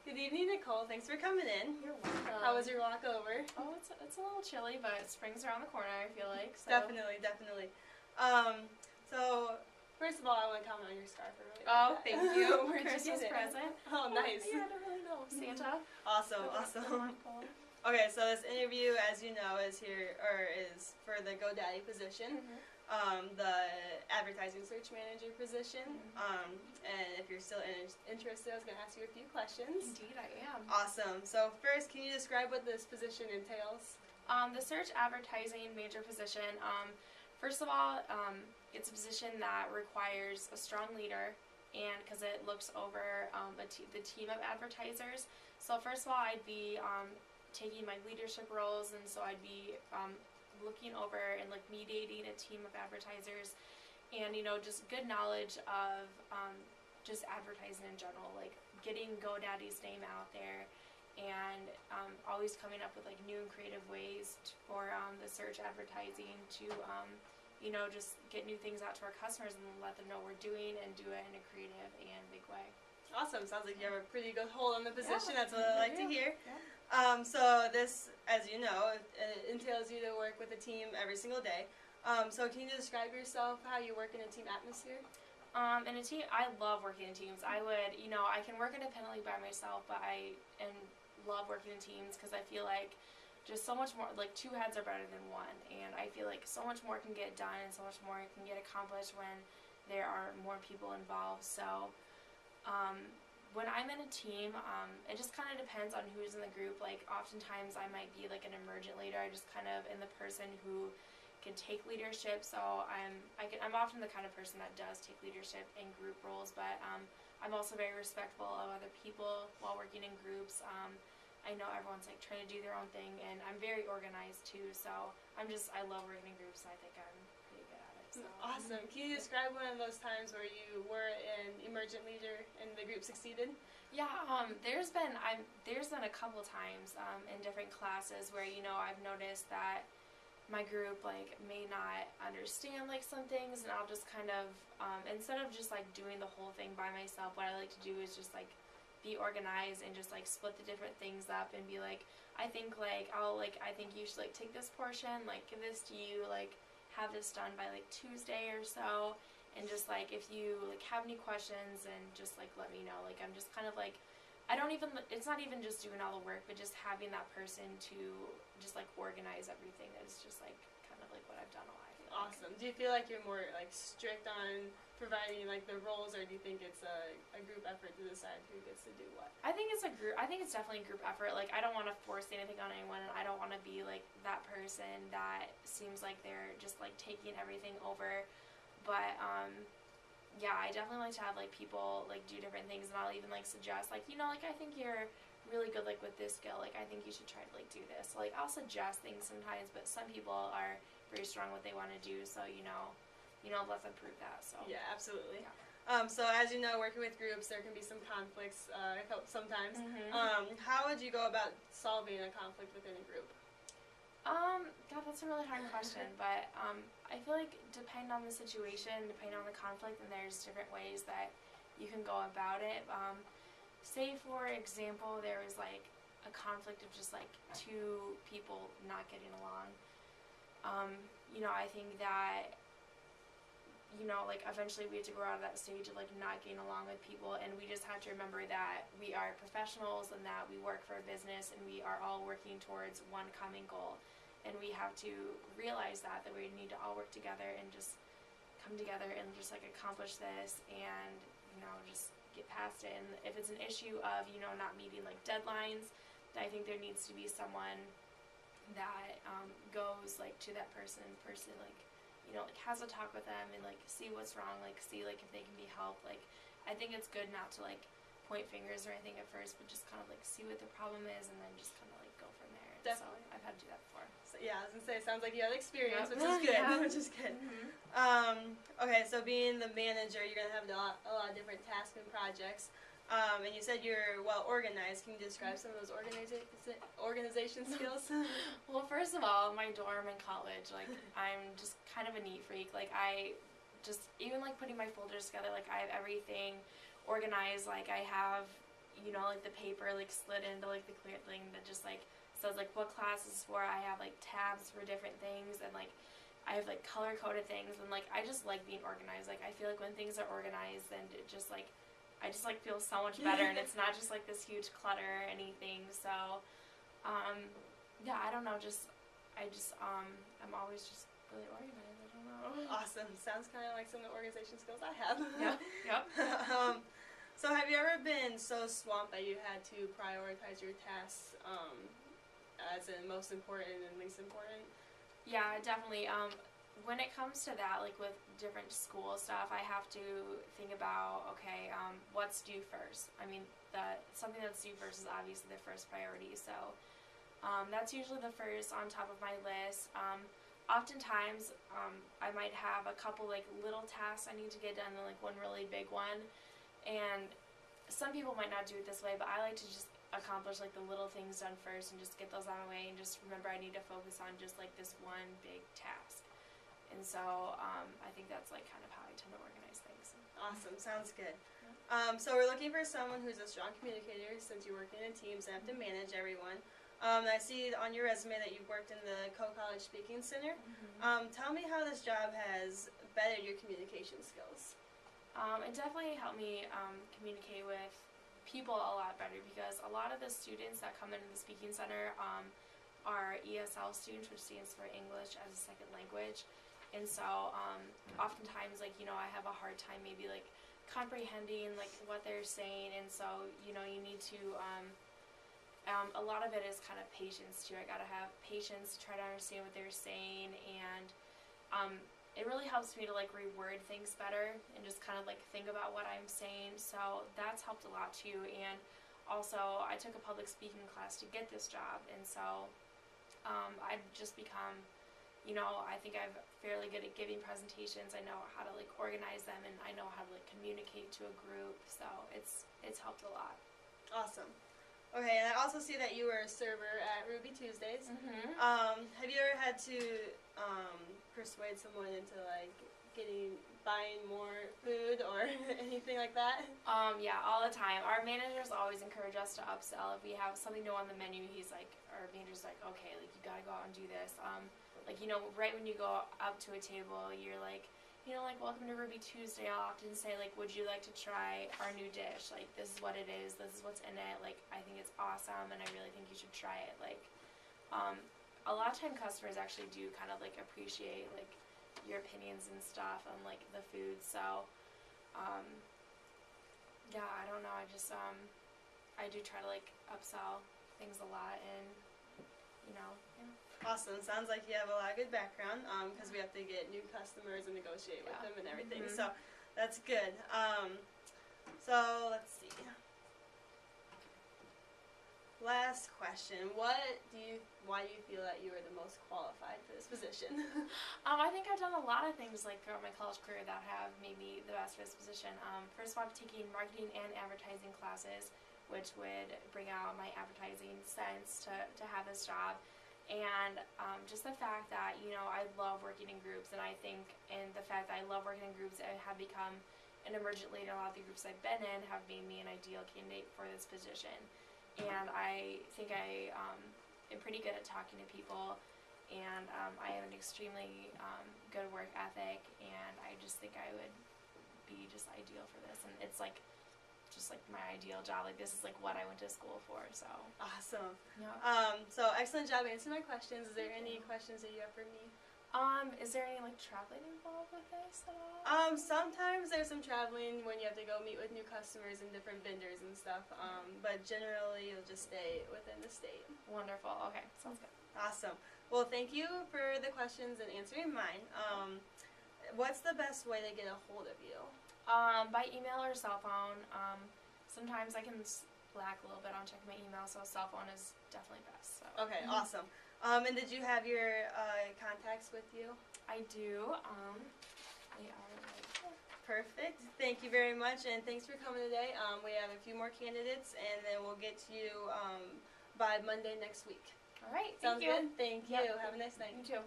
Good evening, Nicole. Thanks for coming in. You're welcome. How was your walk over? Oh, it's a little chilly, but spring's around the corner, I feel like. So. Definitely. So, first of all, I want to comment on your scarf. Really oh, thank you. Where'd you Christmas get it? present. Oh, nice. Yeah, I don't really know. Santa. Awesome. Okay, so this interview, as you know, is for the GoDaddy position, the advertising search manager position. And if you're still interested, I was going to ask you a few questions. Indeed, I am. Awesome. So first, can you describe what this position entails? The search advertising major position. First of all, it's a position that requires a strong leader, and because it looks over the team of advertisers. So first of all, I'd be taking my leadership roles, and so I'd be looking over and like mediating a team of advertisers, and just good knowledge of just advertising in general, like getting GoDaddy's name out there, and always coming up with like new and creative ways for the search advertising to just get new things out to our customers and let them know we're doing and do it in a creative and big way. Awesome. Sounds like you have a pretty good hold on the position. Yeah, that's what I like to hear. Yeah. So this, as you know, it entails you to work with a team every single day. So can you describe yourself, how you work in a team atmosphere? In a team, I love working in teams. I would, I can work independently by myself, but I love working in teams because I feel like just so much more, like two heads are better than one, and I feel like so much more can get done and so much more can get accomplished when there are more people involved. So when I'm in a team, it just kind of depends on who's in the group. Like oftentimes I might be like an emergent leader. I just kind of am the person who can take leadership. So I'm often the kind of person that does take leadership in group roles, but I'm also very respectful of other people while working in groups. I know everyone's like trying to do their own thing, and I'm very organized too. So I love working in groups, and I think I'm pretty good at it. So. Awesome. Can you describe one of those times where you were an emergent leader and the group succeeded? Yeah, there's been a couple times in different classes where I've noticed that my group like may not understand like some things, and I'll just kind of instead of just like doing the whole thing by myself, what I like to do is just like be organized and just like split the different things up and be like, I think you should like take this portion, like give this to you, like have this done by like Tuesday or so, and just like if you like have any questions, and just like let me know. Like I'm just kind of like, it's not even just doing all the work, but just having that person to just like organize everything is just like kind of like what I've done a lot. Awesome. Do you feel like you're more like strict on providing like the roles, or do you think it's a group effort to decide who gets to do what? I think it's definitely a group effort. Like I don't want to force anything on anyone, and I don't want to be like that person that seems like they're just like taking everything over. But yeah, I definitely like to have like people like do different things, and I'll even like suggest like like I think you're really good like with this skill, like I think you should try to like do this. So, like I'll suggest things sometimes, but some people are very strong what they want to do, so let them prove that. So yeah, absolutely. Yeah. So as you know, working with groups, there can be some conflicts sometimes. How would you go about solving a conflict within a group? God, that's a really hard question, but I feel like depending on the situation, depending on the conflict, and there's different ways that you can go about it. Say for example, there was like a conflict of just like two people not getting along. I think that like eventually we had to grow out of that stage of like not getting along with people, and we just had to remember that we are professionals and that we work for a business, and we are all working towards one common goal, and we have to realize that we need to all work together and just come together and just like accomplish this, and just get past it. And if it's an issue of not meeting like deadlines, then I think there needs to be someone that goes like to that person like like has a talk with them and like see what's wrong, like see like if they can be helped. Like I think it's good not to like point fingers or anything at first, but just kind of like see what the problem is, and then just kind of like go from there. Definitely. So I've had to do that before. So, yeah, I was gonna say, it sounds like you have experience, Yep. which is good. Yeah. Which is good. Okay, so being the manager, you're gonna have a lot of different tasks and projects. And you said you're well organized. Can you describe some of those organization skills? Well, first of all, my dorm in college, like I'm just kind of a neat freak. Like I just even like putting my folders together, like I have everything organized. Like I have you know, like the paper like slid into like the clear thing that just like says like what class is for. I have like tabs for different things, and like I have like color coded things, and like I just like being organized. Like I feel like when things are organized, then it just like I just like feel so much better, and it's not just like this huge clutter or anything. So yeah, I don't know, I'm always just really organized. I don't know. Awesome. Sounds kind of like some of the organization skills I have. Yep. So have you ever been so swamped that you had to prioritize your tasks as in most important and least important? Yeah, definitely. When it comes to that, like with different school stuff, I have to think about, okay, what's due first? I mean, something that's due first is obviously the first priority, so that's usually the first on top of my list. Oftentimes, I might have a couple like little tasks I need to get done and like one really big one, and some people might not do it this way, but I like to just accomplish like the little things done first and just get those out of the way, and just remember I need to focus on just like this one big task. And so I think that's like kind of how I tend to organize things. Awesome, sounds good. So we're looking for someone who's a strong communicator, since you work in teams and have to manage everyone. I see on your resume that you've worked in the Co-College Speaking Center. Tell me how this job has bettered your communication skills. It definitely helped me communicate with people a lot better, because a lot of the students that come into the Speaking Center are ESL students, which stands for English as a Second Language. And so oftentimes, like, you know, I have a hard time maybe like comprehending like what they're saying, and so, you know, you need to a lot of it is kind of patience too. I gotta have patience to try to understand what they're saying, and it really helps me to like reword things better and just kind of like think about what I'm saying. So that's helped a lot too. And also I took a public speaking class to get this job, and so I've just become, you know, I think I'm fairly good at giving presentations. I know how to like organize them, and I know how to like communicate to a group. So it's helped a lot. Awesome. Okay, and I also see that you were a server at Ruby Tuesdays. Have you ever had to persuade someone into like buying more food or anything like that? Yeah, all the time. Our managers always encourage us to upsell. If we have something new on the menu, our manager's like, okay, like you gotta go out and do this. Like, you know, right when you go up to a table, you're like, you know, like, welcome to Ruby Tuesday. I'll often say, like, would you like to try our new dish? Like, this is what it is. This is what's in it. Like, I think it's awesome, and I really think you should try it. Like, a lot of time customers actually do kind of, like, appreciate, like, your opinions and stuff on, like, the food. So, yeah, I don't know. I just, I do try to, like, upsell things a lot, and, you know, yeah. Awesome. Sounds like you have a lot of good background, because we have to get new customers and negotiate with them and everything. So that's good. So let's see. Last question. Why do you feel that you are the most qualified for this position? I think I've done a lot of things like throughout my college career that have made me the best for this position. First of all, I've taken marketing and advertising classes, which would bring out my advertising sense to have this job. And just the fact that, you know, I love working in groups, and I think, and the fact that I love working in groups and have become an emergent leader in a lot of the groups I've been in have made me an ideal candidate for this position. And I think I am pretty good at talking to people, and I have an extremely good work ethic, and I just think I would be just ideal for this. And it's like just like my ideal job. Like, this is like what I went to school for. So awesome. Yeah. So excellent job answering my questions. Is there any questions that you have for me? Is there any like traveling involved with this at all? Sometimes there's some traveling when you have to go meet with new customers and different vendors and stuff. But generally you'll just stay within the state. Wonderful. Okay, sounds good. Awesome. Well, thank you for the questions and answering mine. What's the best way to get a hold of you? By email or cell phone. Sometimes I can slack a little bit on checking my email, so cell phone is definitely best. So. Okay, awesome. And did you have your contacts with you? I do. They are right here. Perfect. Thank you very much, and thanks for coming today. We have a few more candidates, and then we'll get to you by Monday next week. All right. Sounds Thank you. good? Thank you. Yep. Have a nice night. You too.